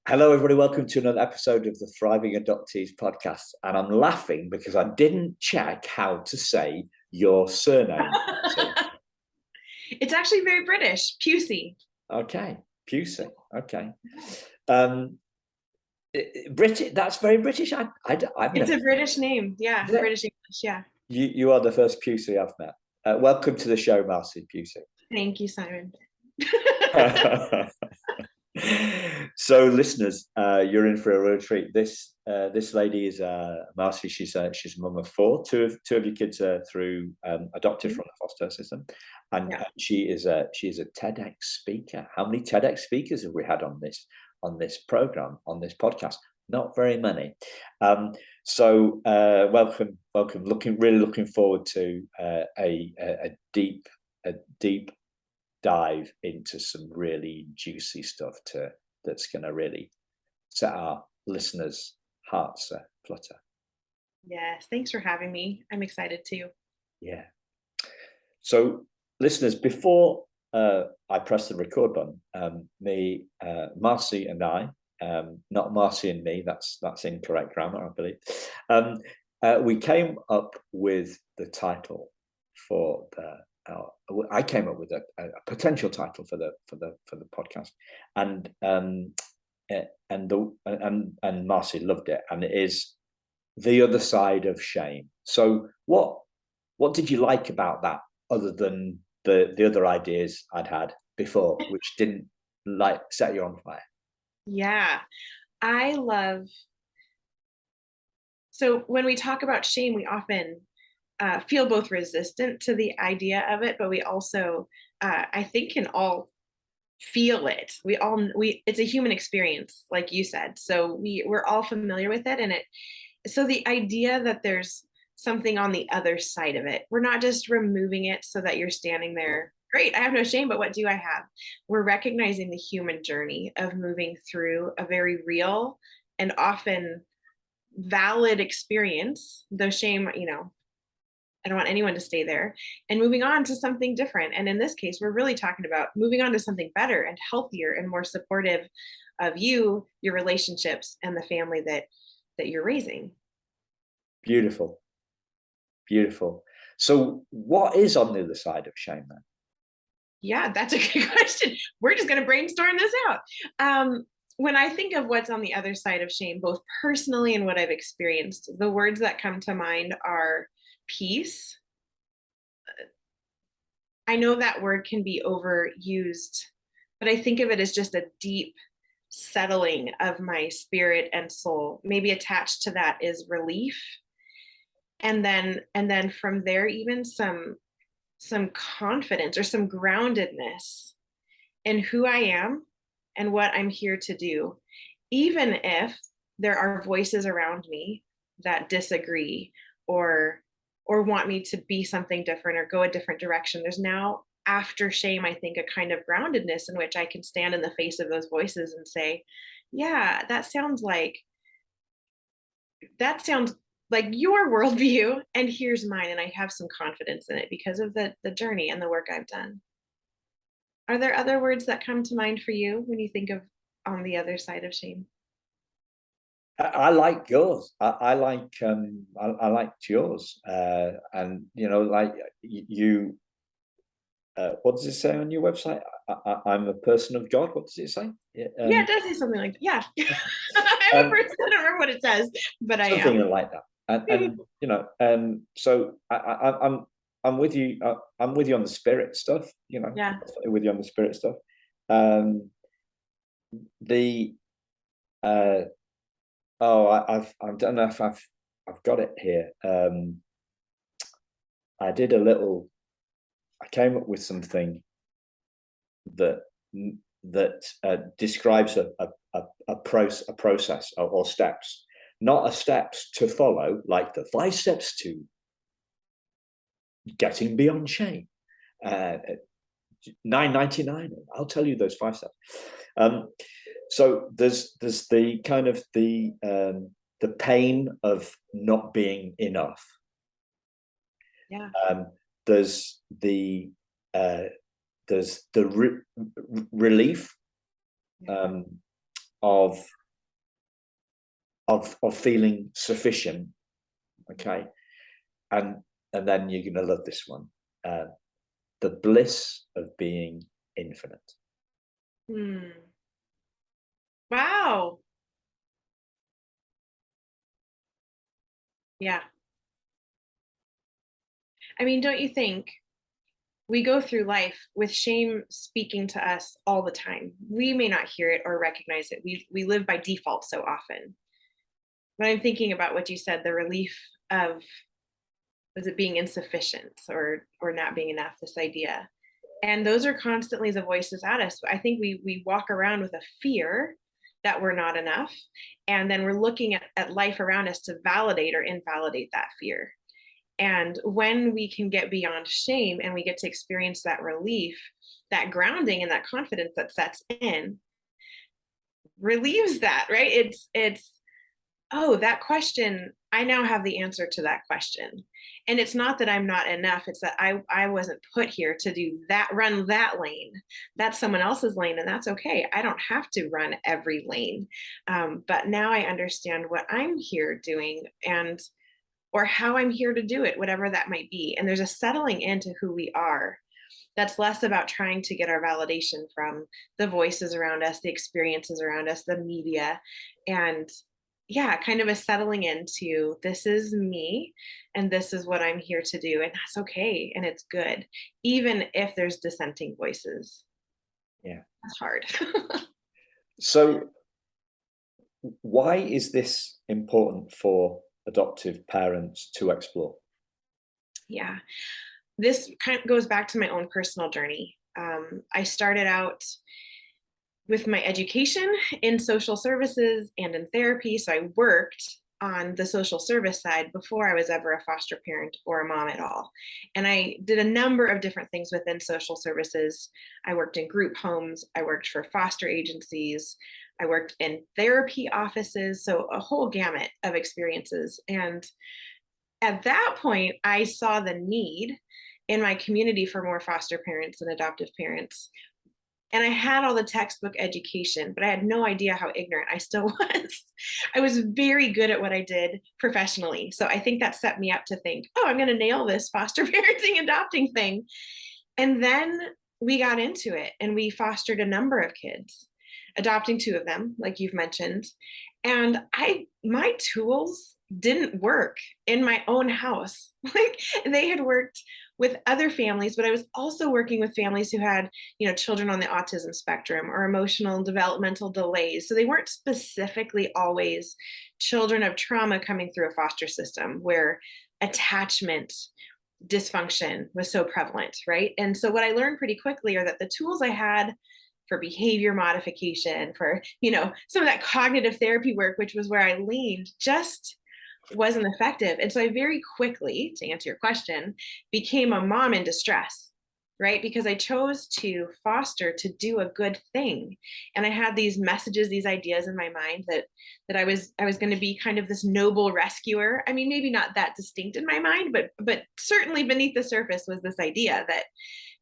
Hello, everybody. Welcome to another episode of the Thriving Adoptees podcast. And I'm laughing because I didn't check how to say your surname. It's actually very British, Pusey. Okay, Pusey. Okay. British. That's very British. It's a British name. Yeah, British English. Yeah. You are the first Pusey I've met. Welcome to the show, Marcy Pusey. Thank you, Simon. So, listeners, you're in for a real treat. This lady is Marcy. She's a mum of four. Two of your kids are through adopted from the foster system, and she is a TEDx speaker. How many TEDx speakers have we had on this program, on this podcast? Not very many. So welcome. Really looking forward to a deep dive into some really juicy stuff that's going to really set our listeners' hearts flutter. Yes, thanks for having me. I'm excited too. Yeah. So, listeners, before I press the record button, Marcy and I, not Marcy and me, that's incorrect grammar, I believe. We came up with the title for I came up with a potential title for the podcast, and Marcy loved it, and it is The Other Side of Shame. So what did you like about that, other than the other ideas I'd had before, which didn't set you on fire? Yeah, I love. So when we talk about shame, we often feel both resistant to the idea of it, but we also, I think, can all feel it. It's a human experience, like you said. So we're all familiar with it, and so the idea that there's something on the other side of it, we're not just removing it so that you're standing there. Great, I have no shame, but what do I have? We're recognizing the human journey of moving through a very real and often valid experience, though shame, I don't want anyone to stay there, and moving on to something different. And in this case, we're really talking about moving on to something better and healthier and more supportive of you, your relationships, and the family that you're raising. Beautiful. So what is on the other side of shame then? Yeah, that's a good question. We're just going to brainstorm this out. When I think of what's on the other side of shame, both personally and what I've experienced, the words that come to mind are peace. I know that word can be overused, but I think of it as just a deep settling of my spirit and soul. Maybe attached to that is relief. And then from there, even some confidence or some groundedness in who I am and what I'm here to do, even if there are voices around me that disagree or want me to be something different or go a different direction. There's now, after shame, I think, a kind of groundedness in which I can stand in the face of those voices and say, yeah, that sounds like your worldview, and here's mine. And I have some confidence in it because of the journey and the work I've done. Are there other words that come to mind for you when you think of on the other side of shame? I like yours. I liked yours, and like you. What does it say on your website? I'm a person of God. What does it say? Yeah, it does say something like that. Yeah, I'm a person. I don't remember what it says, but I am something like that. And so I'm with you. I'm with you on the spirit stuff. Yeah. With you on the spirit stuff. I don't know if I've got it here. I came up with something that describes a process or steps, not a steps to follow, like the 5 steps to getting beyond shame. 9.99. I'll tell you those 5 steps. So there's the kind of the pain of not being enough. Yeah. There's the relief of feeling sufficient. Okay. And then you're going to love this one. The bliss of being infinite. Wow. Yeah. I mean, don't you think we go through life with shame speaking to us all the time? We may not hear it or recognize it. We live by default so often. But I'm thinking about what you said, the relief of, was it being insufficient or not being enough, this idea. And those are constantly the voices at us. I think we walk around with a fear that we're not enough. And then we're looking at life around us to validate or invalidate that fear. And when we can get beyond shame and we get to experience that relief, that grounding and that confidence that sets in relieves that, right? It's oh, that question, I now have the answer to that question. And it's not that I'm not enough, it's that I wasn't put here to do that, run that lane. That's someone else's lane, and that's okay. I don't have to run every lane. But now I understand what I'm here doing, and or how I'm here to do it, whatever that might be. And there's a settling into who we are that's less about trying to get our validation from the voices around us, the experiences around us, the media, and yeah, kind of a settling into, this is me and this is what I'm here to do. And that's okay. And it's good, even if there's dissenting voices. Yeah. That's hard. So why is this important for adoptive parents to explore? Yeah, this kind of goes back to my own personal journey. I started out with my education in social services and in therapy. So I worked on the social service side before I was ever a foster parent or a mom at all. And I did a number of different things within social services. I worked in group homes, I worked for foster agencies, I worked in therapy offices. So a whole gamut of experiences. And at that point, I saw the need in my community for more foster parents and adoptive parents. And I had all the textbook education, but I had no idea how ignorant I still was. I was very good at what I did professionally. So I think that set me up to think, oh, I'm going to nail this foster parenting adopting thing. And then we got into it and we fostered a number of kids, adopting two of them, like you've mentioned. And my tools didn't work in my own house. Like they had worked with other families, but I was also working with families who had, children on the autism spectrum or emotional developmental delays. So they weren't specifically always children of trauma coming through a foster system where attachment dysfunction was so prevalent, right? And so what I learned pretty quickly are that the tools I had for behavior modification, for, some of that cognitive therapy work, which was where I leaned, just wasn't effective. And so I very quickly, to answer your question, became a mom in distress, right? Because I chose to foster to do a good thing. And I had these messages, these ideas in my mind that I was going to be kind of this noble rescuer. I mean, maybe not that distinct in my mind, but certainly beneath the surface was this idea that,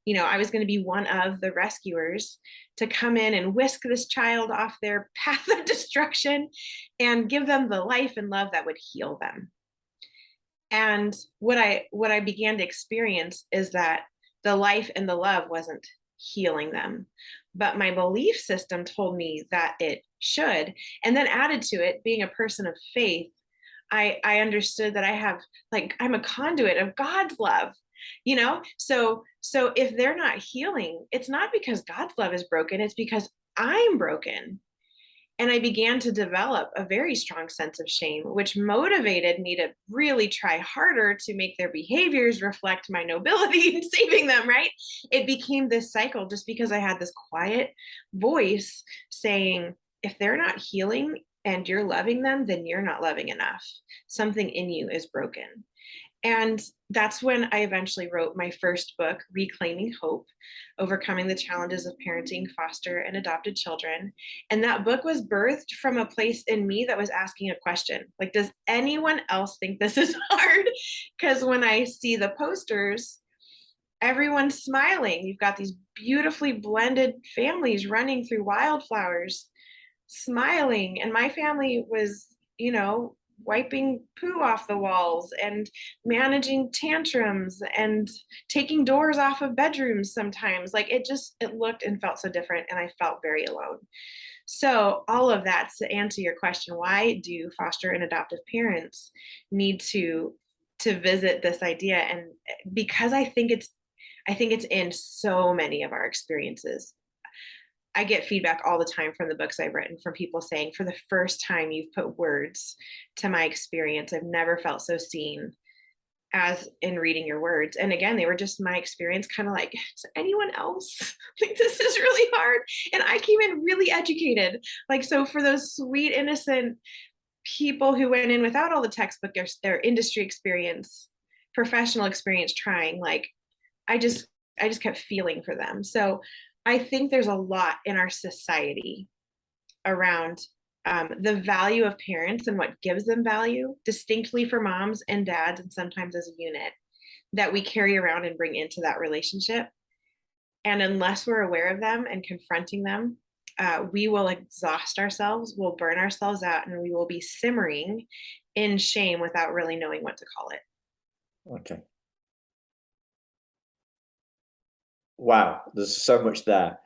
I was going to be one of the rescuers to come in and whisk this child off their path of destruction and give them the life and love that would heal them. And what I began to experience is that the life and the love wasn't healing them, but my belief system told me that it should. And then added to it, being a person of faith, I understood that I'm a conduit of God's love. So if they're not healing, it's not because God's love is broken, it's because I'm broken. And I began to develop a very strong sense of shame, which motivated me to really try harder to make their behaviors reflect my nobility in saving them, right? It became this cycle just because I had this quiet voice saying, if they're not healing and you're loving them, then you're not loving enough. Something in you is broken. And that's when I eventually wrote my first book, Reclaiming Hope, Overcoming the Challenges of Parenting Foster and Adopted Children. And that book was birthed from a place in me that was asking a question, like, does anyone else think this is hard? Because when I see the posters, everyone's smiling. You've got these beautifully blended families running through wildflowers. smiling, and my family was, wiping poo off the walls and managing tantrums and taking doors off of bedrooms sometimes. Like it looked and felt so different, and I felt very alone. So all of that to answer your question, why do foster and adoptive parents need to visit this idea? And because I think it's in so many of our experiences. I get feedback all the time from the books I've written from people saying, for the first time, you've put words to my experience. I've never felt so seen as in reading your words. And again, they were just my experience, kind of like, is anyone else? Like, this is really hard. And I came in really educated. Like, so for those sweet, innocent people who went in without all the textbook, their industry experience, professional experience trying, like, I just I just kept feeling for them. So I think there's a lot in our society around the value of parents and what gives them value, distinctly for moms and dads, and sometimes as a unit, that we carry around and bring into that relationship. And unless we're aware of them and confronting them, we will exhaust ourselves, we'll burn ourselves out, and we will be simmering in shame without really knowing what to call it. Okay. Wow, there's so much there.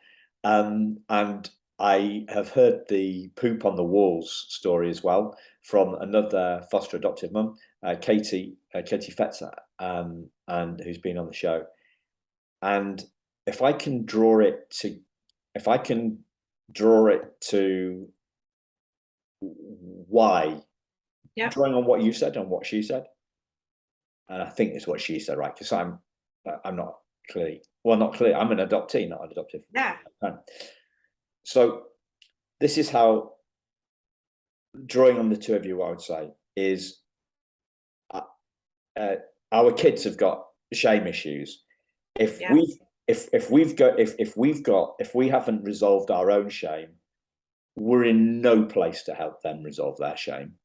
And I have heard the poop on the walls story as well from another foster adoptive mum, Katie Fetzer, and who's been on the show. And if I can draw it to, if I can draw it to why, Yep. drawing on what you said and what she said, and I think it's what she said, right? Because I'm not clearly, well, not clear. I'm an adoptee, not an adoptive. Yeah. So this is how, drawing on the two of you, I would say is our kids have got shame issues. If Yeah. if we haven't resolved our own shame, we're in no place to help them resolve their shame.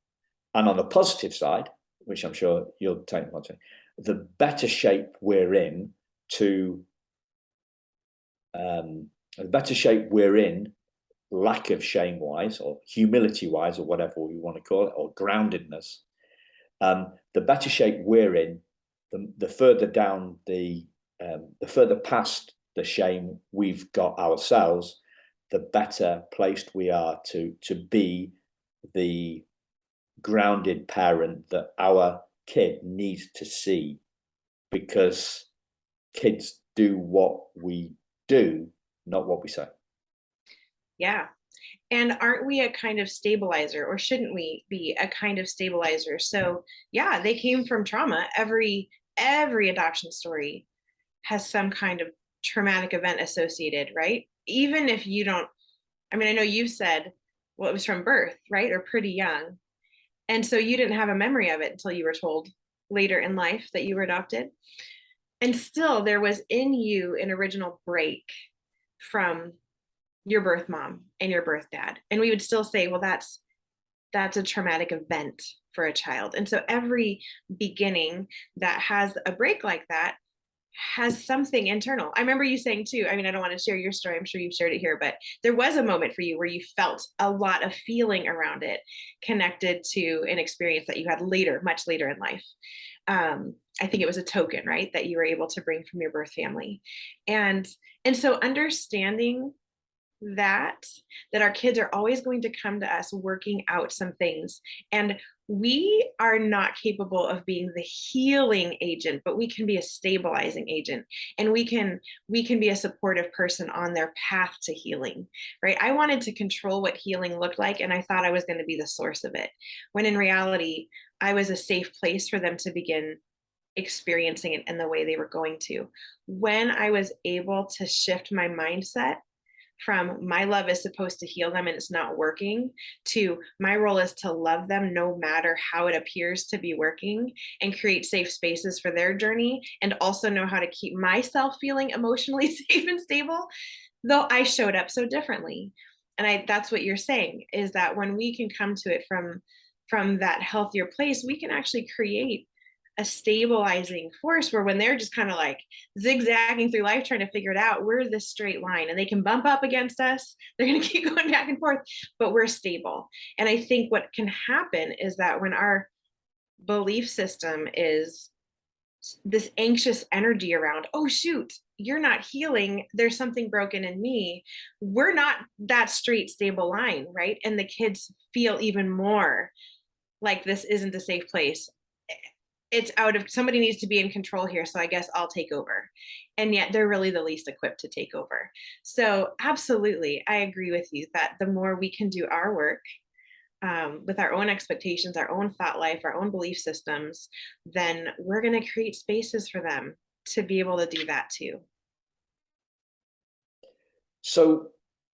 And on the positive side, which I'm sure you'll take on to, the better shape we're in to the better shape we're in, lack of shame wise or humility wise or whatever we want to call it, or groundedness, the better shape we're in, the further down the further past the shame we've got ourselves, the better placed we are to be the grounded parent that our kid needs to see, because kids do what we do, not what we say. Yeah. And aren't we a kind of stabilizer, or shouldn't we be a kind of stabilizer? So yeah, they came from trauma. Every adoption story has some kind of traumatic event associated, right? Even if you don't, I mean, I know you said, well, it was from birth, right? Or pretty young. And so you didn't have a memory of it until you were told later in life that you were adopted. And still, there was in you an original break from your birth mom and your birth dad. And we would still say, well, that's a traumatic event for a child. And so every beginning that has a break like that has something internal. I remember you saying too, I mean, I don't want to share your story, I'm sure you've shared it here, but there was a moment for you where you felt a lot of feeling around it connected to an experience that you had later, much later in life. I think it was a token, right, that you were able to bring from your birth family. And so understanding that our kids are always going to come to us working out some things, and we are not capable of being the healing agent, but we can be a stabilizing agent, and we can be a supportive person on their path to healing, right? I wanted to control what healing looked like, and I thought I was going to be the source of it, when in reality I was a safe place for them to begin experiencing it in the way they were going to. When I was able to shift my mindset from my love is supposed to heal them and it's not working, to my role is to love them no matter how it appears to be working, and create safe spaces for their journey, and also know how to keep myself feeling emotionally safe and stable, though I showed up so differently. And that's what you're saying, is that when we can come to it from that healthier place, we can actually create a stabilizing force, where when they're just kind of like zigzagging through life trying to figure it out, we're this straight line, and they can bump up against us. They're going to keep going back and forth, but we're stable. And I think what can happen is that when our belief system is this anxious energy around, oh shoot, you're not healing, there's something broken in me, we're not that straight stable line, right? And the kids feel even more like this isn't a safe place. It's out of, somebody needs to be in control here, so I guess I'll take over. And yet they're really the least equipped to take over. So absolutely, I agree with you that the more we can do our work, with our own expectations, our own thought life, our own belief systems, then we're going to create spaces for them to be able to do that too. So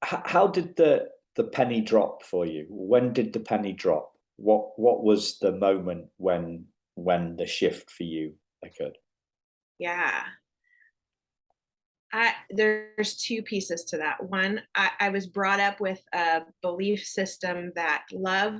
how did the penny drop for you? When did the penny drop? What was the moment when the shift for you occurred? Yeah. There's two pieces to that. One, I was brought up with a belief system that love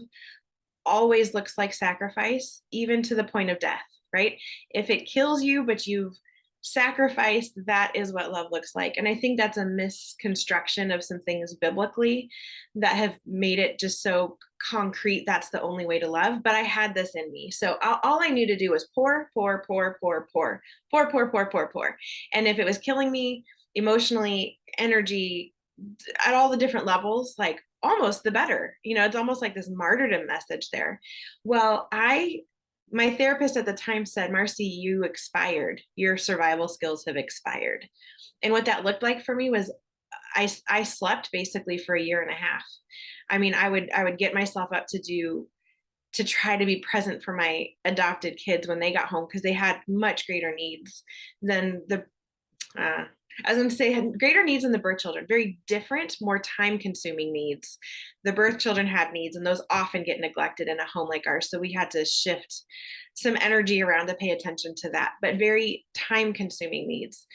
always looks like sacrifice, even to the point of death, right? If it kills you, but you've sacrificed, that is what love looks like. And I think that's a misconstruction of some things biblically that have made it just so concrete. That's the only way to love. But I had this in me. So all I knew to do was pour, pour, pour, pour, pour, pour, pour, pour, pour, pour. And if it was killing me emotionally, energy, at all the different levels, like almost the better. You know, it's almost like this martyrdom message there. Well, my therapist at the time said, Marcy, you expired. Your survival skills have expired. And what that looked like for me was I slept basically for a year and a half. I mean, I would get myself up to try to be present for my adopted kids when they got home, because they had much greater needs than the as I'm saying, had greater needs than the birth children, very different, more time consuming needs. The birth children had needs, and those often get neglected in a home like ours. So we had to shift some energy around to pay attention to that, but very time consuming needs.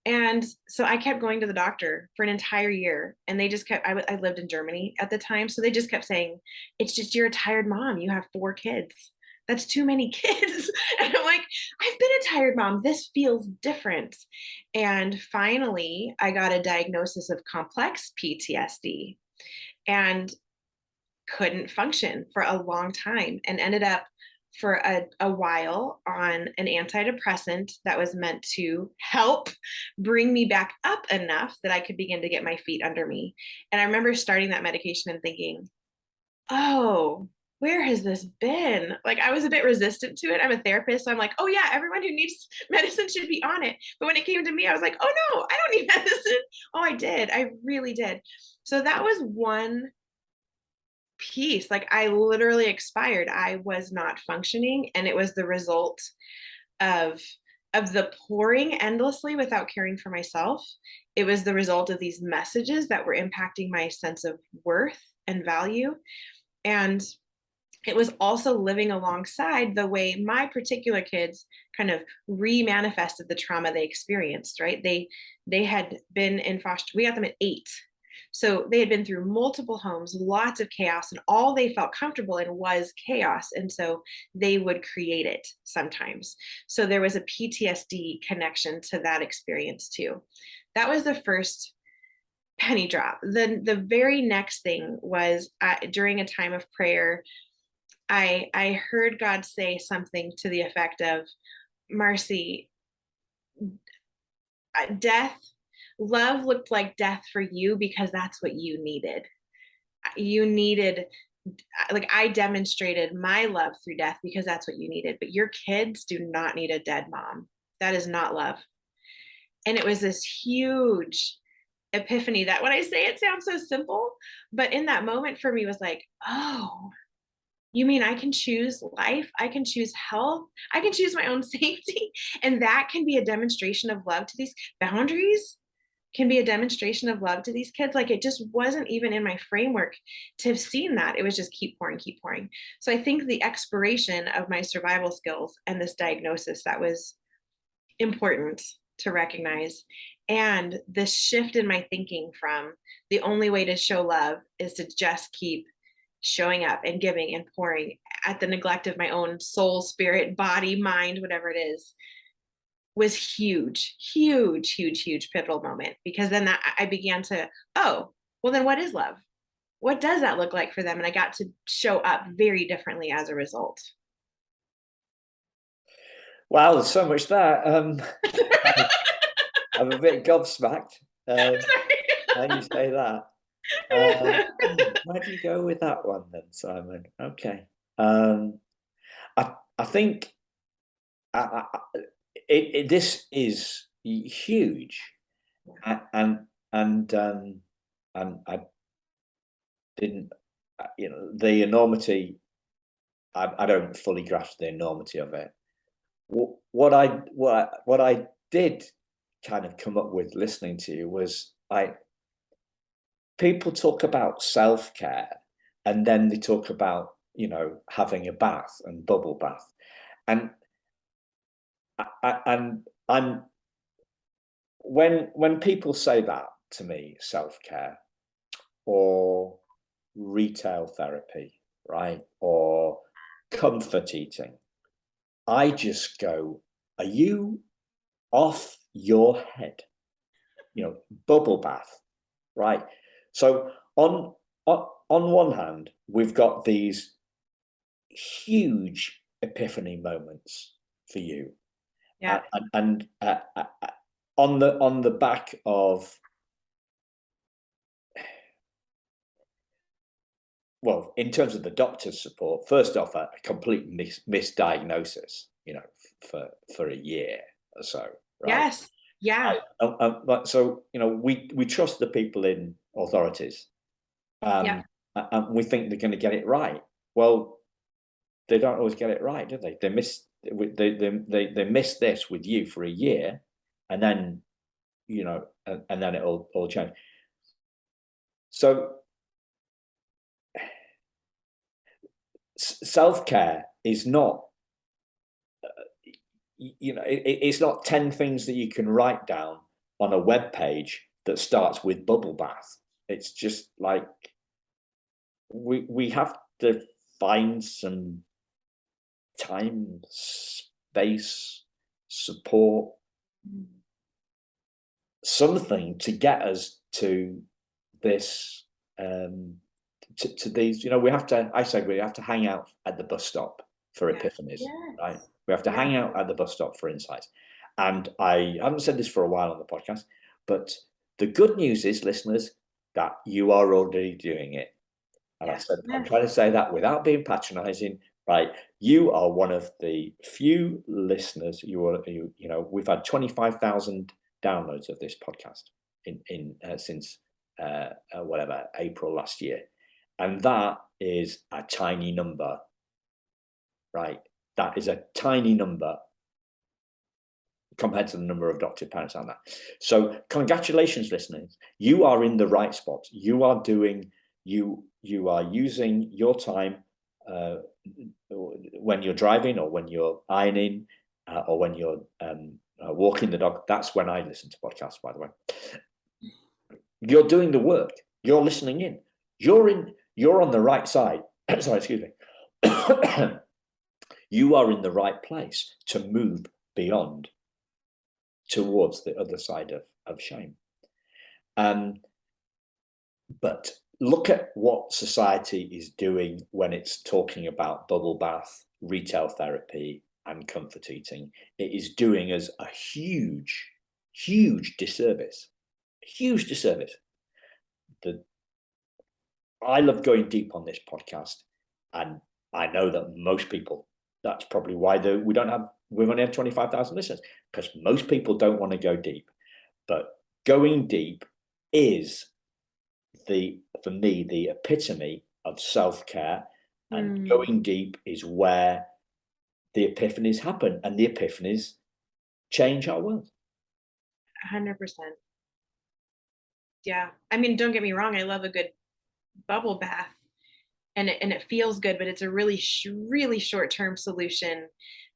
And so I kept going to the doctor for an entire year, and they just kept, I lived in Germany at the time. So they just kept saying, it's just, you're a tired mom. You have 4 kids. That's too many kids. And I'm like, I've been a tired mom. This feels different. And finally, I got a diagnosis of complex PTSD and couldn't function for a long time, and ended up for a while on an antidepressant that was meant to help bring me back up enough that I could begin to get my feet under me. And I remember starting that medication and thinking, oh, where has this been? Like, I was a bit resistant to it. I'm a therapist, so I'm like, oh yeah, everyone who needs medicine should be on it. But when it came to me, I was like, oh no, I don't need medicine. Oh, I did. I really did. So that was one piece. Like, I literally expired. I was not functioning, and it was the result of the pouring endlessly without caring for myself. It was the result of these messages that were impacting my sense of worth and value. And it was also living alongside the way my particular kids kind of re-manifested the trauma they experienced, right? They had been in foster, we got them at 8. So they had been through multiple homes, lots of chaos, and all they felt comfortable in was chaos. And so they would create it sometimes. So there was a PTSD connection to that experience too. That was the first penny drop. Then the very next thing was during a time of prayer, I heard God say something to the effect of, Marcy, love looked like death for you because that's what you needed. You needed, like, I demonstrated my love through death because that's what you needed. But your kids do not need a dead mom. That is not love. And it was this huge epiphany that, when I say it, sounds so simple, but in that moment for me was like, oh, you mean I can choose life? I can choose health. I can choose my own safety. And that can be a demonstration of love to these boundaries, can be a demonstration of love to these kids. Like, it just wasn't even in my framework to have seen that. It was just keep pouring, keep pouring. So I think the expiration of my survival skills and this diagnosis, that was important to recognize. And this shift in my thinking from the only way to show love is to just keep showing up and giving and pouring at the neglect of my own soul, spirit, body, mind, whatever it is, was huge, huge, huge, huge pivotal moment. Because then I began to, oh, well, then what is love? What does that look like for them? And I got to show up very differently as a result. Wow, there's so much there. I'm a bit gobsmacked. How do you say that? Where do you go with that one then, Simon? Okay. I think this is huge, and I didn't, the enormity. I don't fully grasp the enormity of it. What I did kind of come up with listening to you was like, people talk about self-care and then they talk about, having a bath and bubble bath, and I'm when people say that to me, self-care or retail therapy, right, or comfort eating, I just go, are you off your head? Bubble bath, right? So on one hand, we've got these huge epiphany moments for you, Yeah. and on the back of, well, in terms of the doctor's support, first off, a complete misdiagnosis, for a year or so, right? Yes. Yeah. So we trust the people in authorities, Yeah. and we think they're going to get it right. Well, they don't always get it right, do they? They miss this with you for a year, and then and then it'll all change. So self-care is not, it's not 10 things that you can write down on a web page that starts with bubble bath. It's just like, we have to find some time, space, support, something to get us to this, to these, we have to hang out at the bus stop for epiphanies, right? We have to hang out at the bus stop for insights. And I haven't said this for a while on the podcast, but the good news is, listeners, that you are already doing it. And I said, I'm trying to say that without being patronizing, right? You are one of the few listeners. We've had 25,000 downloads of this podcast since April last year. And that is a tiny number, right? That is a tiny number compared to the number of adoptive parents out there. So congratulations, listeners. You are in the right spot. You are using your time when you're driving, or when you're ironing, or when you're walking the dog. That's when I listen to podcasts, by the way. You're doing the work. You're listening in. You're on the right side. Sorry, excuse me. You are in the right place to move beyond, towards the other side of shame. But look at what society is doing when it's talking about bubble bath, retail therapy, and comfort eating. It is doing us a huge, huge disservice. Huge disservice. I love going deep on this podcast, and I know that most people, that's probably why we've only had 25,000 listeners, because most people don't want to go deep. But going deep is, for me, the epitome of self-care, and going deep is where the epiphanies happen, and the epiphanies change our world. 100%. Yeah. I mean, don't get me wrong. I love a good bubble bath, and it feels good, but it's a really, really short-term solution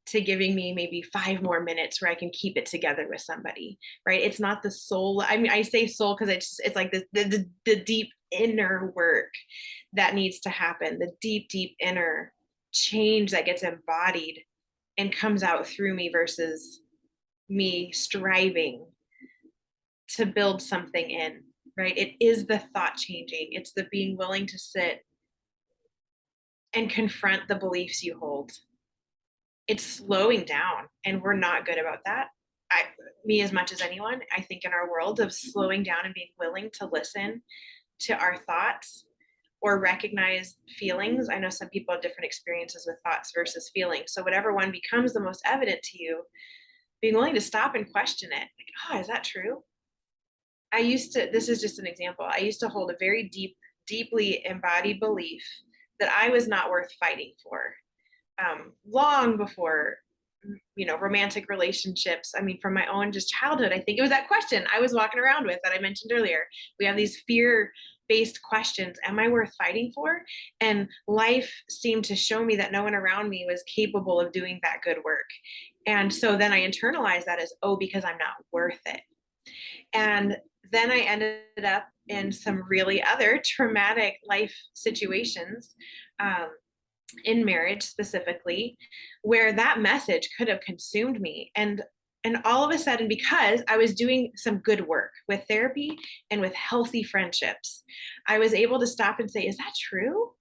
to giving me maybe 5 more minutes where I can keep it together with somebody, right? It's not the soul. I mean, I say soul because it's like the deep inner work that needs to happen, the deep, deep inner change that gets embodied and comes out through me versus me striving to build something in, right? It is the thought changing, it's the being willing to sit and confront the beliefs you hold. It's slowing down, and we're not good about that. Me as much as anyone, I think in our world of slowing down and being willing to listen to our thoughts or recognize feelings. I know some people have different experiences with thoughts versus feelings. So whatever one becomes the most evident to you, being willing to stop and question it. Like, oh, is that true? This is just an example. I used to hold a very deeply embodied belief that I was not worth fighting for. Long before, romantic relationships. I mean, from my own just childhood, I think it was that question I was walking around with that I mentioned earlier. We have these fear-based questions. Am I worth fighting for? And life seemed to show me that no one around me was capable of doing that good work. And so then I internalized that as, oh, because I'm not worth it. And then I ended up in some really other traumatic life situations, in marriage specifically, where that message could have consumed me. And all of a sudden, because I was doing some good work with therapy and with healthy friendships, I was able to stop and say, is that true?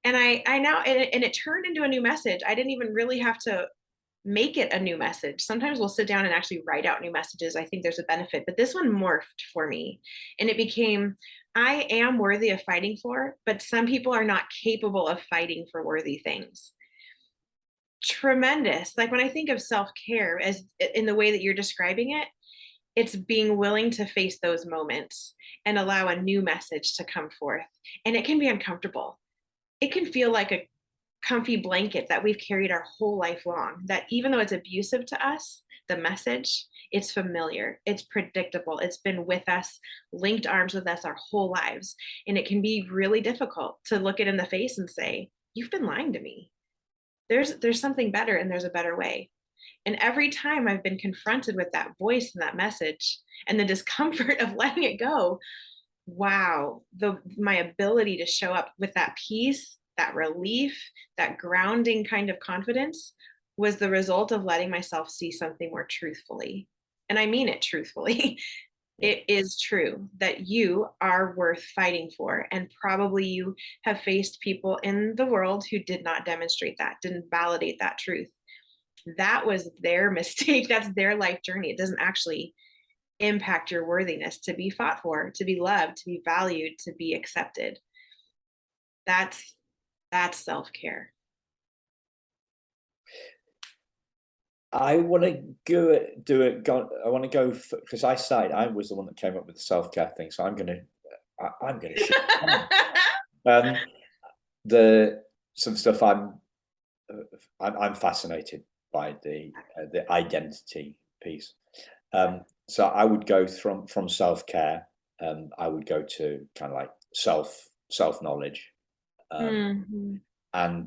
And I now, and it turned into a new message. I didn't even really have to make it a new message. Sometimes we'll sit down and actually write out new messages. I think there's a benefit, but this one morphed for me. And it became, I am worthy of fighting for, but some people are not capable of fighting for worthy things. Tremendous. Like when I think of self-care as in the way that you're describing it, it's being willing to face those moments and allow a new message to come forth. And it can be uncomfortable. It can feel like a comfy blanket that we've carried our whole life long, that even though it's abusive to us, the message, it's familiar, it's predictable, it's been with us, linked arms with us our whole lives. And it can be really difficult to look it in the face and say, you've been lying to me. There's something better, and there's a better way. And every time I've been confronted with that voice and that message and the discomfort of letting it go, wow, my ability to show up with that peace, that relief, that grounding kind of confidence was the result of letting myself see something more truthfully. And I mean it truthfully. It is true that you are worth fighting for. And probably you have faced people in the world who did not demonstrate that, didn't validate that truth. That was their mistake. That's their life journey. It doesn't actually impact your worthiness to be fought for, to be loved, to be valued, to be accepted. That's self-care. I want to do it. I want to go because I was the one that came up with the self-care thing. So I'm gonna share some stuff I'm fascinated by the identity piece. So I would go from self-care, I would go to kind of like self-knowledge, and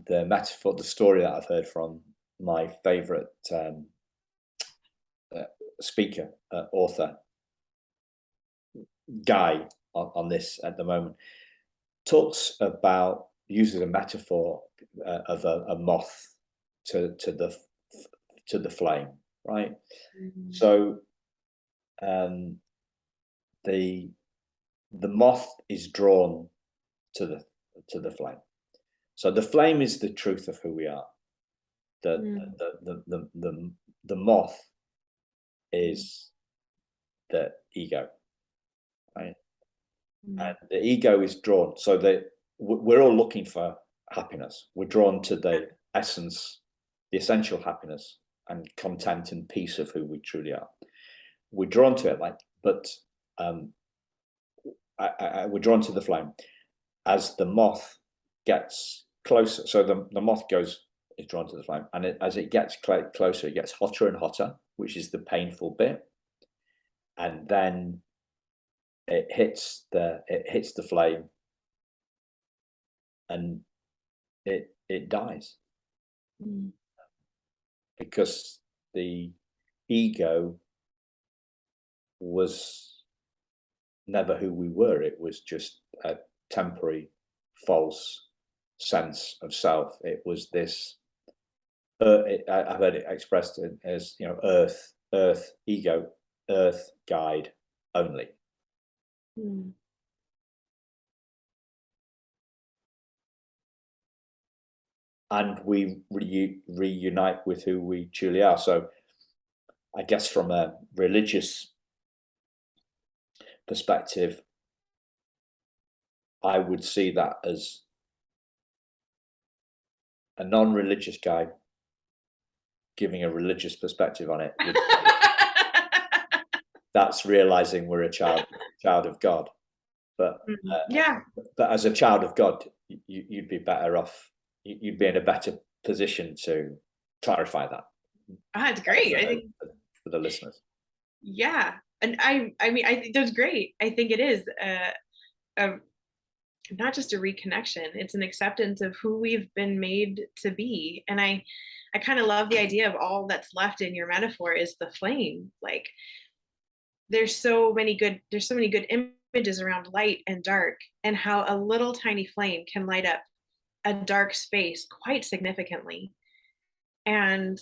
the metaphor, the story that I've heard from my favorite speaker, author, guy on this at the moment, uses a metaphor of a moth to the flame, right? So the moth is drawn to the flame. So the flame is the truth of who we are. The moth is the ego, right? And the ego is drawn. So we're all looking for happiness. We're drawn to the essence, the essential happiness and content and peace of who we truly are. We're drawn to it, but we're drawn to the flame. As the moth gets closer, so the moth is drawn to the flame, and as it gets closer, it gets hotter and hotter, which is the painful bit, and then it hits the flame, and it dies, because the ego was never who we were. It was just a temporary, false sense of self. It was this. I've heard it expressed as, you know, earth, ego, earth guide only. Mm. And we reunite with who we truly are. So I guess from a religious perspective, I would see that as a non-religious guy giving a religious perspective on it. That's realizing we're a child of God. But yeah, but as a child of God, you'd be better off. You'd be in a better position to clarify that. that's great. I think for the listeners. yeah, and I mean I think that's great. I think it is a not just a reconnection, it's an acceptance of who we've been made to be. And I kind of love the idea of all that's left in your metaphor is the flame. Like there's so many good images around light and dark, and how a little tiny flame can light up a dark space quite significantly. And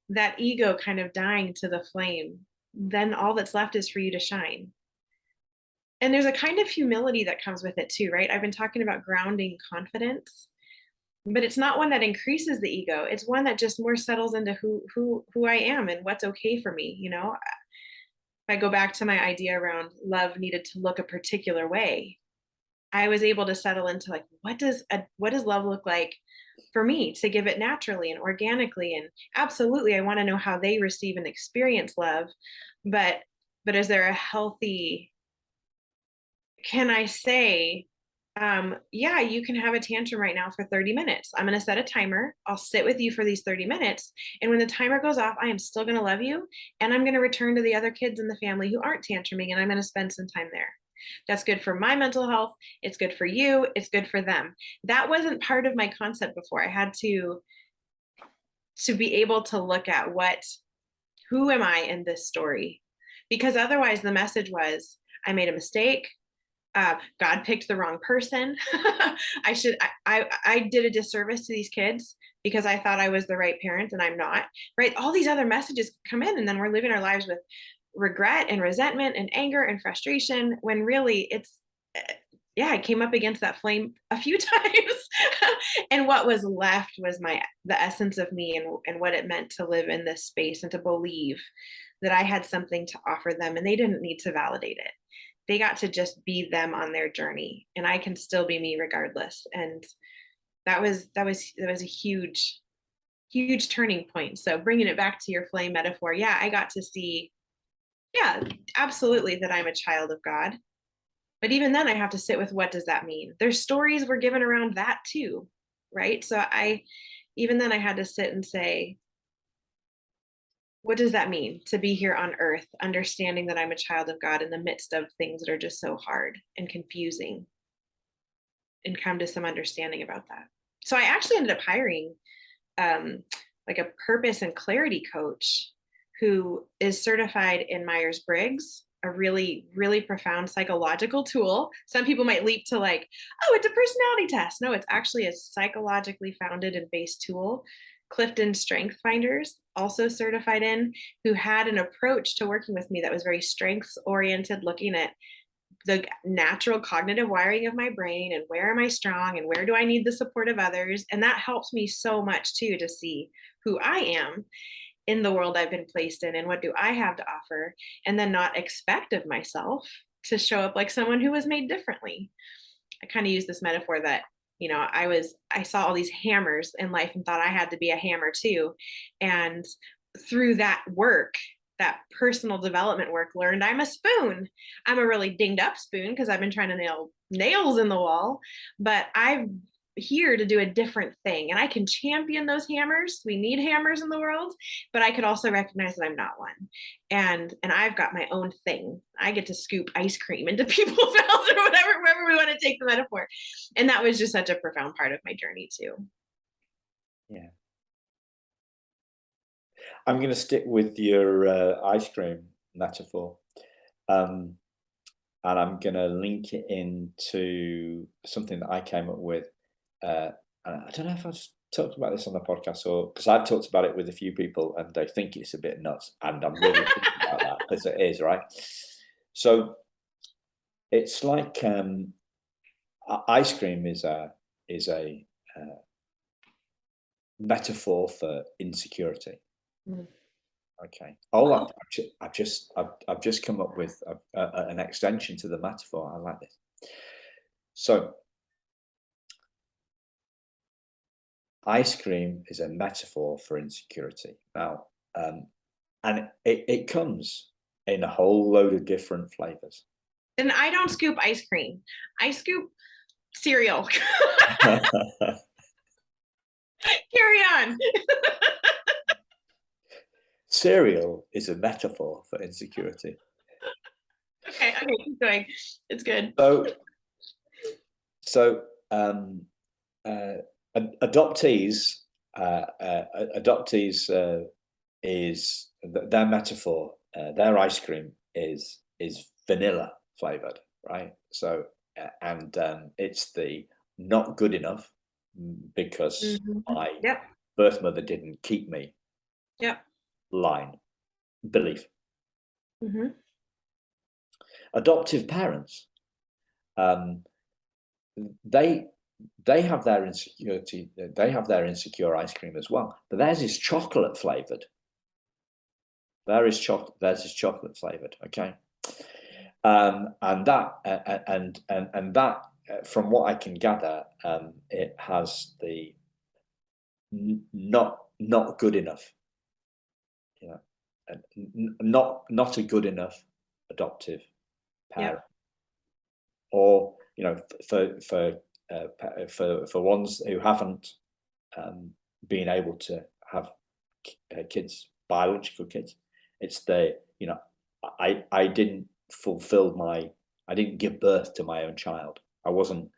that ego kind of dying to the flame, then all that's left is for you to shine. And there's a kind of humility that comes with it too, right? I've been talking about grounding confidence, but it's not one that increases the ego. It's one that just more settles into who I am and what's okay for me. You know, if I go back to my idea around love needed to look a particular way, I was able to settle into like, what does love look like for me to give it naturally and organically? And absolutely, I want to know how they receive and experience love, but is there a healthy, can I say, yeah, you can have a tantrum right now for 30 minutes. I'm going to set a timer. I'll sit with you for these 30 minutes. And when the timer goes off, I am still going to love you. And I'm going to return to the other kids in the family who aren't tantruming. And I'm going to spend some time there. That's good for my mental health. It's good for you. It's good for them. That wasn't part of my concept before. I had to be able to look at who am I in this story? Because otherwise the message was, I made a mistake. God picked the wrong person. I did a disservice to these kids because I thought I was the right parent and I'm not, right? All these other messages come in, and then we're living our lives with regret and resentment and anger and frustration, when really it's, yeah, I came up against that flame a few times. And what was left was the essence of me, and what it meant to live in this space and to believe that I had something to offer them, and they didn't need to validate it. They got to just be them on their journey, and I can still be me regardless. And that was a huge turning point. So bringing it back to your flame metaphor, yeah, I got to see, yeah, absolutely, that I'm a child of God. But even then I have to sit with, what does that mean? There's stories we're given around that too, right? So even then I had to sit and say, what does that mean to be here on earth, understanding that I'm a child of God in the midst of things that are just so hard and confusing, and come to some understanding about that. So I actually ended up hiring like a purpose and clarity coach who is certified in Myers-Briggs, a really, really profound psychological tool. Some people might leap to like, oh, it's a personality test. No, it's actually a psychologically founded and based tool. Clifton Strength Finders, also certified in, who had an approach to working with me that was very strengths oriented, looking at the natural cognitive wiring of my brain and where am I strong and where do I need the support of others. And that helps me so much too, to see who I am in the world I've been placed in and what do I have to offer, and then not expect of myself to show up like someone who was made differently. I kind of use this metaphor that, you know, I saw all these hammers in life and thought I had to be a hammer too. And through that work, that personal development work, learned I'm a spoon. I'm a really dinged up spoon because I've been trying to nail nails in the wall, but I'm here to do a different thing, and I can champion those hammers. We need hammers in the world, but I could also recognize that I'm not one, and I've got my own thing. I get to scoop ice cream into people's mouths or whatever, wherever we want to take the metaphor. And that was just such a profound part of my journey too. Yeah. I'm going to stick with your ice cream metaphor. and I'm going to link it into something that I came up with. And I don't know if I've talked about this on the podcast, or because I've talked about it with a few people and they think it's a bit nuts, and I'm really thinking about that because it is, right? So it's like ice cream is a metaphor for insecurity. Mm. Okay. I've just come up with an extension to the metaphor. I like this. So, ice cream is a metaphor for insecurity. Now, and it comes in a whole load of different flavors. And I don't scoop ice cream. I scoop cereal. Carry on. Cereal is a metaphor for insecurity. Okay, keep going. It's good. So adoptees is their metaphor. Their ice cream is vanilla flavored, right? So and it's the not good enough because my birth mother didn't keep me. Line belief. Adoptive parents, they have their insecurity. They have their insecure ice cream as well, but theirs is chocolate flavored. Theirs is chocolate flavored. Okay, and that, from what I can gather, it has the not good enough. You know, not a good enough adoptive parent, or you know, for ones who haven't been able to have kids, biological kids, it's the, you know, I didn't I didn't give birth to my own child. I wasn't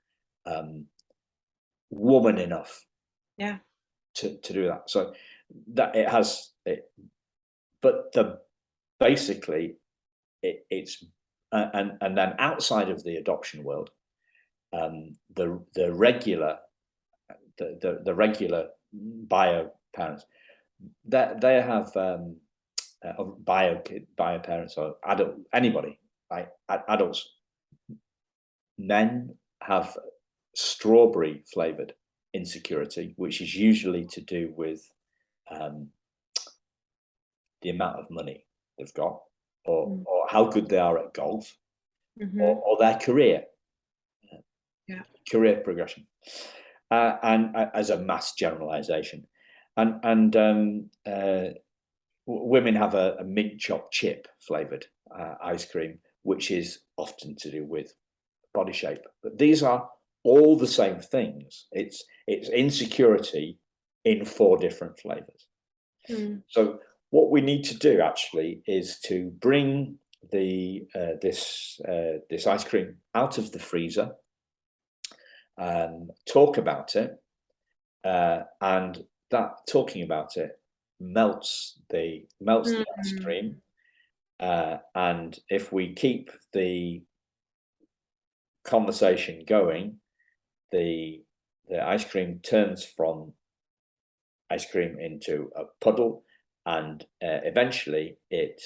woman enough to do that. So that it has it, but basically it's and then outside of the adoption world, the regular bio parents, that they have bio parents or adult, anybody, right? Adults, men have strawberry flavored insecurity, which is usually to do with the amount of money they've got, or how good they are at golf, or their career progression, and as a mass generalization, and women have a mint chocolate chip flavored ice cream, which is often to do with body shape. But these are all the same things. It's insecurity in 4 different flavors. So what we need to do actually is to bring this ice cream out of the freezer, talk about it, and that talking about it melts the ice cream, and if we keep the conversation going, the ice cream turns from ice cream into a puddle, and eventually it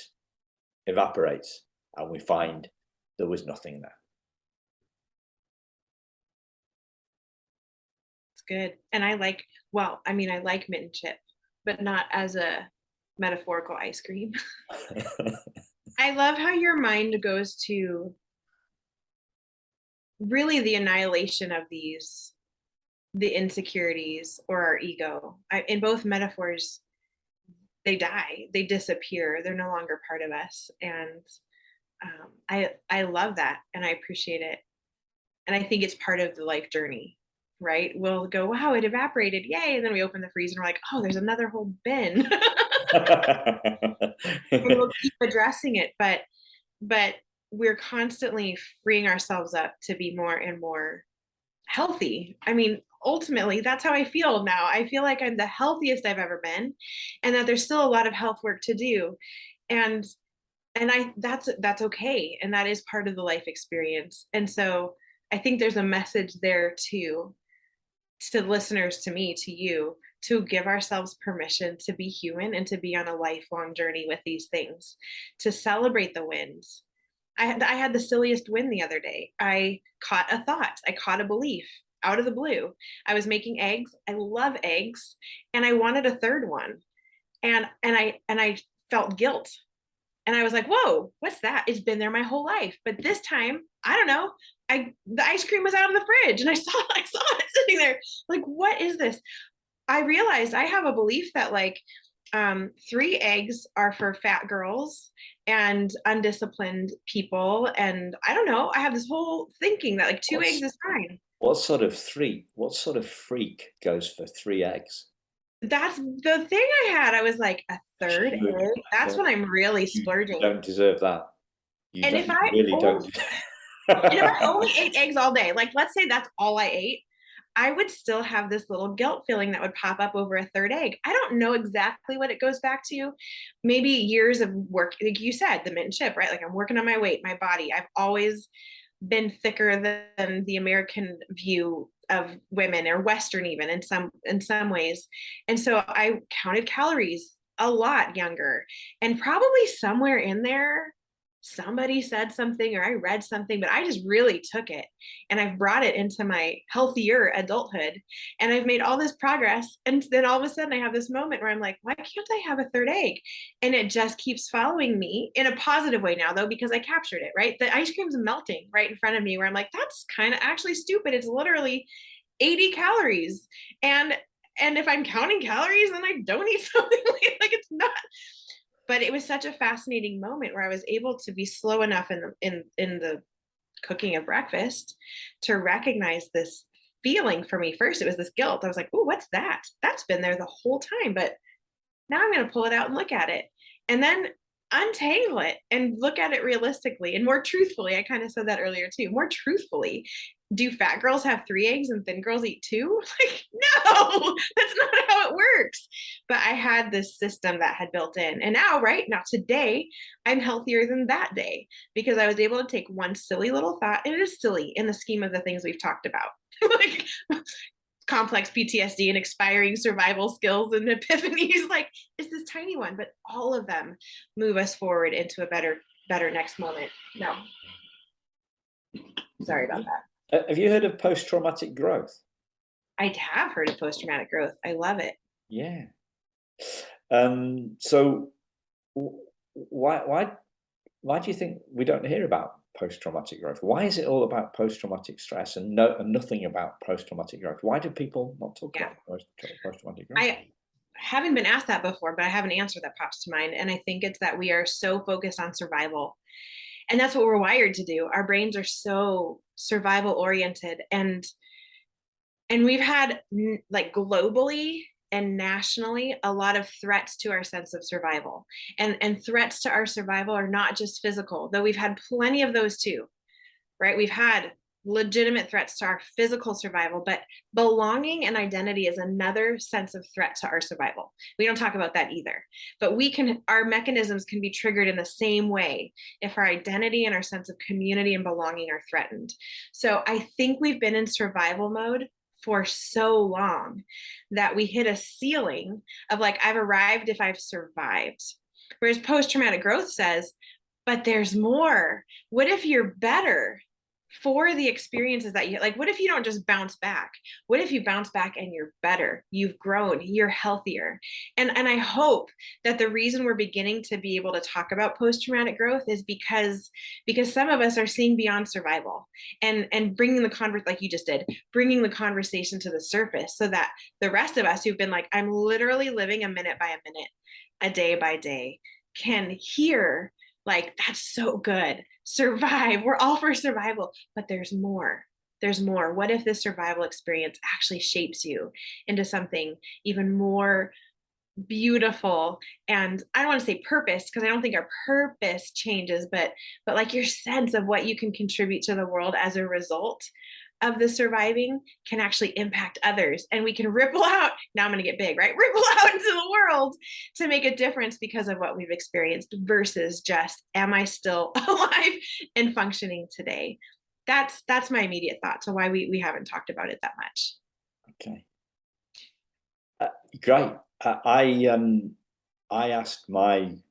evaporates, and we find there was nothing there. It's good. And I like mint and chip, but not as a metaphorical ice cream. I love how your mind goes to really the annihilation of the insecurities or our ego. In both metaphors, they die, they disappear, they're no longer part of us. And I love that, and I appreciate it. And I think it's part of the life journey, right? We'll go, wow, it evaporated, yay. And then we open the freezer and we're like, oh, there's another whole bin. And we'll keep addressing it, but we're constantly freeing ourselves up to be more and more healthy. I mean, ultimately, that's how I feel now. I feel like I'm the healthiest I've ever been, and that there's still a lot of health work to do. And that's okay. And that is part of the life experience. And so I think there's a message there too, to listeners, to me, to you, to give ourselves permission to be human and to be on a lifelong journey with these things, to celebrate the wins. I had the silliest win the other day. I caught a thought, I caught a belief out of the blue. I was making eggs. I love eggs, and I wanted a third one. And I felt guilt. And I was like, whoa, what's that? It's been there my whole life. But this time, I don't know. The ice cream was out of the fridge and I saw it sitting there. Like, what is this? I realized I have a belief that like 3 eggs are for fat girls and undisciplined people. And I don't know. I have this whole thinking that like 2 eggs is fine. What sort of freak goes for 3 eggs? That's the thing I had. I was like, a third egg? That's when I'm really splurging. You don't deserve that. You And don't, if I really only, don't. and if I only ate eggs all day, like let's say that's all I ate, I would still have this little guilt feeling that would pop up over a third egg. I don't know exactly what it goes back to. Maybe years of work, like you said, the mint and chip, right? Like I'm working on my weight, my body. I've always been thicker than the American view of women, or Western even in some ways. And so I counted calories a lot younger, and probably somewhere in there somebody said something or I read something, but I just really took it and I've brought it into my healthier adulthood, and I've made all this progress. And then all of a sudden I have this moment where I'm like, why can't I have a third egg? And it just keeps following me in a positive way now, though, because I captured it, right? The ice cream's melting right in front of me, where I'm like, that's kind of actually stupid. It's literally 80 calories. And if I'm counting calories, then I don't eat something like it's not. But it was such a fascinating moment where I was able to be slow enough in the cooking of breakfast to recognize this feeling. For me, first it was this guilt. I was like, oh, what's that? That's been there the whole time, but now I'm going to pull it out and look at it, and then untangle it and look at it realistically and more truthfully. I kind of said that earlier too, more truthfully. Do fat girls have 3 eggs and thin girls eat 2? Like, no, that's not how it works. But I had this system that had built in. And now, right now, today, I'm healthier than that day because I was able to take one silly little thought, and it is silly in the scheme of the things we've talked about. Like complex PTSD and expiring survival skills and epiphanies. Like, it's this tiny one, but all of them move us forward into a better next moment. No. Sorry about that. Have you heard of post-traumatic growth? I have heard of post-traumatic growth. I love it. Yeah. So why do you think we don't hear about post-traumatic growth? Why is it all about post-traumatic stress and nothing about post-traumatic growth? Why do people not talk about post-traumatic growth? I haven't been asked that before, but I have an answer that pops to mind. And I think it's that we are so focused on survival. And that's what we're wired to do. Our brains are so survival oriented. And we've had, like, globally and nationally, a lot of threats to our sense of survival. And threats to our survival are not just physical, though we've had plenty of those too, right? We've had legitimate threats to our physical survival, but belonging and identity is another sense of threat to our survival. We don't talk about that either, but our mechanisms can be triggered in the same way if our identity and our sense of community and belonging are threatened. So I think we've been in survival mode for so long that we hit a ceiling of like, I've arrived if I've survived. Whereas post-traumatic growth says, but there's more. What if you're better for the experiences that you like? What if you don't just bounce back? What if you bounce back and you're better, you've grown, you're healthier? And I hope that the reason we're beginning to be able to talk about post-traumatic growth is because some of us are seeing beyond survival and bringing like you just did, bringing the conversation to the surface, so that the rest of us who've been like, I'm literally living a minute by a minute, a day by day, can hear, like, that's so good. Survive. We're all for survival, but there's more. There's more. What if this survival experience actually shapes you into something even more beautiful? And I don't want to say purpose, because I don't think our purpose changes, but like your sense of what you can contribute to the world as a result of the surviving can actually impact others, and we can ripple out. Now I'm going to get big, right? Ripple out into the world to make a difference because of what we've experienced versus just, am I still alive and functioning today? That's my immediate thought to why we haven't talked about it that much. Okay. Great. I asked one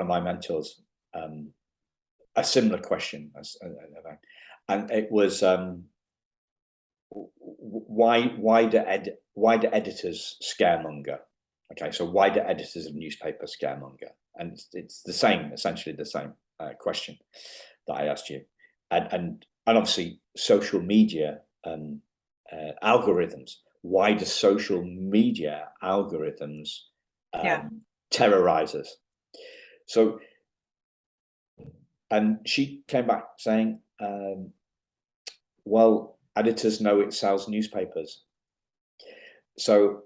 of my mentors a similar question, and it was why do editors scaremonger? Okay, so why do editors of newspapers scaremonger? And it's the same, essentially the same question that I asked you, and obviously social media algorithms. Why do social media algorithms terrorize us? So, and she came back saying, well, editors know it sells newspapers. So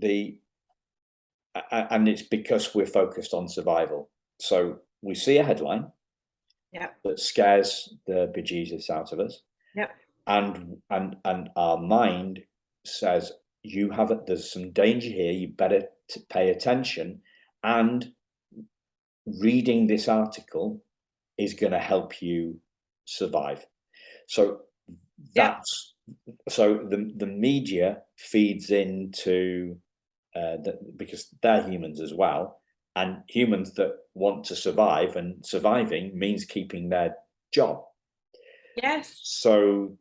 and it's because we're focused on survival. So we see a headline that scares the bejesus out of us. And our mind says, there's some danger here, you better pay attention, and reading this article is going to help you survive. So the media feeds into because they're humans as well, and humans that want to survive, and surviving means keeping their job. Yes. So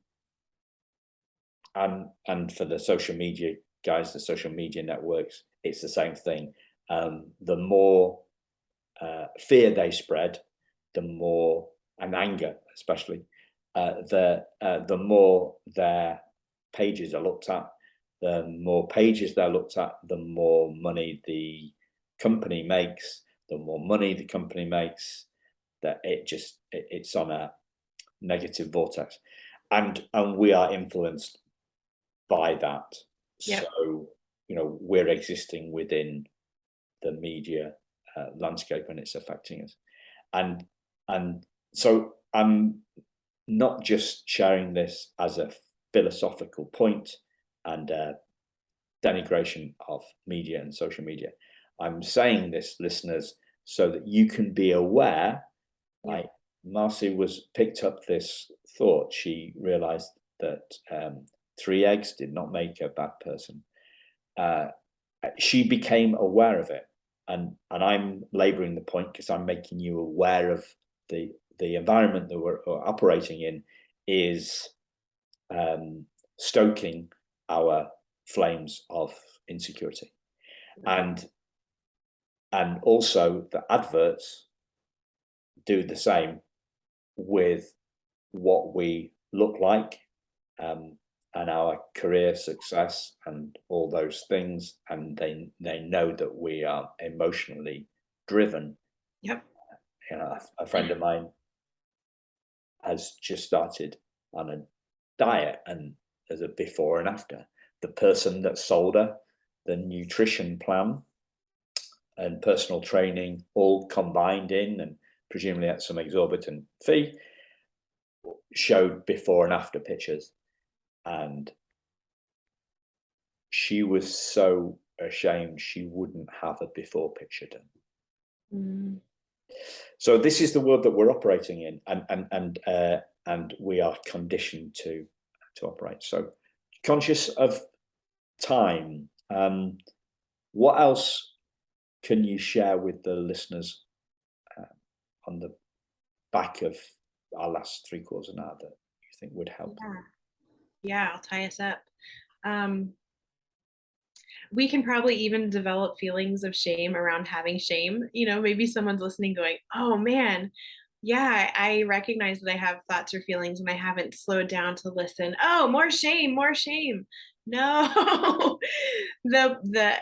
and for the social media guys, the social media networks, it's the same thing. The more fear they spread, the more, and anger especially, the more their pages are looked at. The more pages they're looked at, the more money the company makes. The more money the company makes, that it's on a negative vortex, and we are influenced by that. So we're existing within the media landscape, and it's affecting us. And so I'm not just sharing this as a philosophical point and denigration of media and social media. I'm saying this, listeners, so that you can be aware. Like Marcy picked up this thought. She realized that 3 eggs did not make a bad person. She became aware of it, and I'm laboring the point because I'm making you aware of the environment that we're operating in is stoking our flames of insecurity, and also the adverts do the same with what we look like, and our career success and all those things, and they know that we are emotionally driven. A friend of mine has just started on a diet, and there's a before and after. The person that sold her the nutrition plan and personal training all combined in, and presumably at some exorbitant fee, showed before and after pictures, and she was so ashamed she wouldn't have a before picture done. So this is the world that we're operating in, and we are conditioned to operate. So conscious of time, what else can you share with the listeners on the back of our last 3/4 of an hour that you think would help? I'll tie us up. We can probably even develop feelings of shame around having shame. Maybe someone's listening going, oh man, I recognize that I have thoughts or feelings and I haven't slowed down to listen. Oh, more shame. No.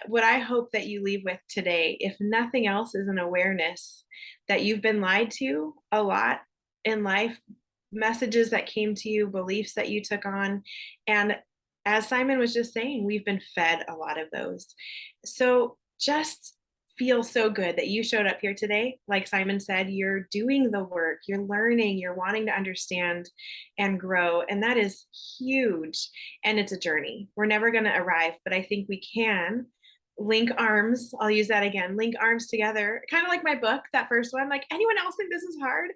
What I hope that you leave with today, if nothing else, is an awareness that you've been lied to a lot in life, messages that came to you, beliefs that you took on. And as Simon was just saying, we've been fed a lot of those. So just feel so good that you showed up here today. Like Simon said, you're doing the work, you're learning, you're wanting to understand and grow. And that is huge. And it's a journey. We're never going to arrive, but I think we can link arms. I'll use that again, link arms together, kind of like my book, that first one. Like, anyone else think this is hard?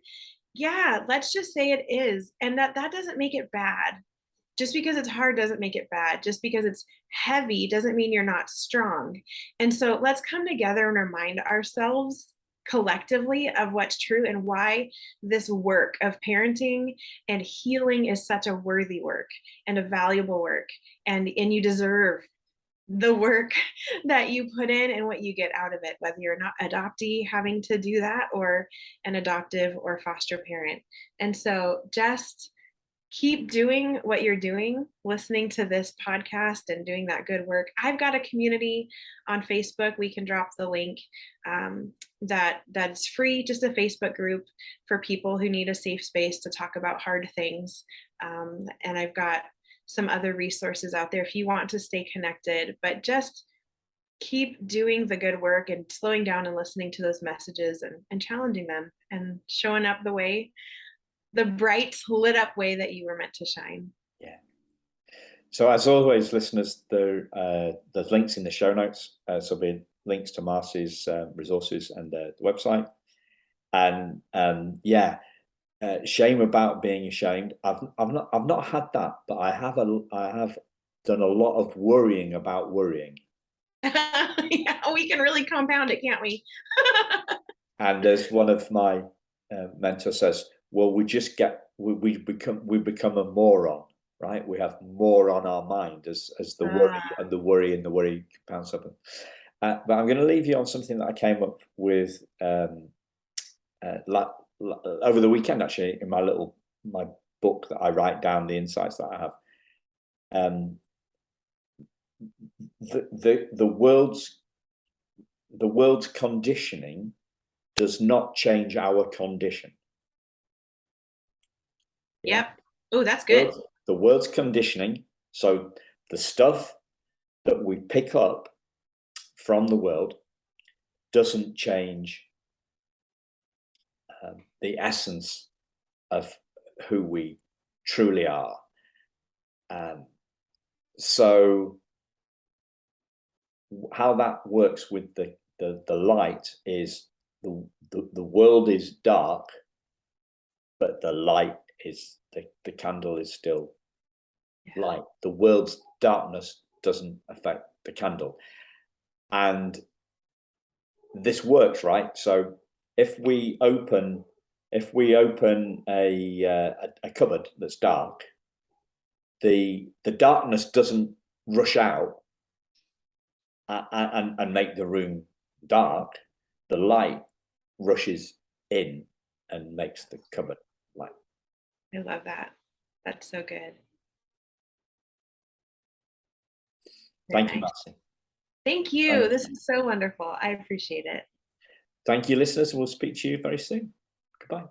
Yeah, let's just say it is. And that doesn't make it bad. Just because it's hard doesn't make it bad. Just because it's heavy doesn't mean you're not strong. And so let's come together and remind ourselves collectively of what's true and why this work of parenting and healing is such a worthy work and a valuable work. And you deserve the work that you put in and what you get out of it, whether you're not adoptee having to do that or an adoptive or foster parent. And so just keep doing what you're doing, listening to this podcast and doing that good work. I've got a community on Facebook. We can drop the link that's free, just a Facebook group for people who need a safe space to talk about hard things. And I've got some other resources out there if you want to stay connected, but just keep doing the good work and slowing down and listening to those messages and challenging them and showing up the bright lit up way that you were meant to shine. Yeah. So as always, listeners, there's links in the show notes. So there'll be links to Marcy's resources and the website. And shame about being ashamed. I've not had that, but I have done a lot of worrying about worrying. Yeah, we can really compound it, can't we? And as one of my mentors says, well, we become a moron, right? We have more on our mind as the worry and the worry compounds up. But I'm going to leave you on something that I came up with over the weekend, actually, in my book that I write down the insights that I have. The world's conditioning does not change our condition. Yep. Oh, that's good. The world's conditioning, so the stuff that we pick up from the world, doesn't change the essence of who we truly are. So how that works with the light is the world is dark, but the light is the candle is still light. The world's darkness doesn't affect the candle. And this works, right? So if we open a cupboard that's dark, the darkness doesn't rush out and make the room dark. The light rushes in and makes the cupboard light. I love that. That's so good. Thank you, Marcy. Thank you. This is so wonderful. I appreciate it. Thank you, listeners. We'll speak to you very soon. Goodbye.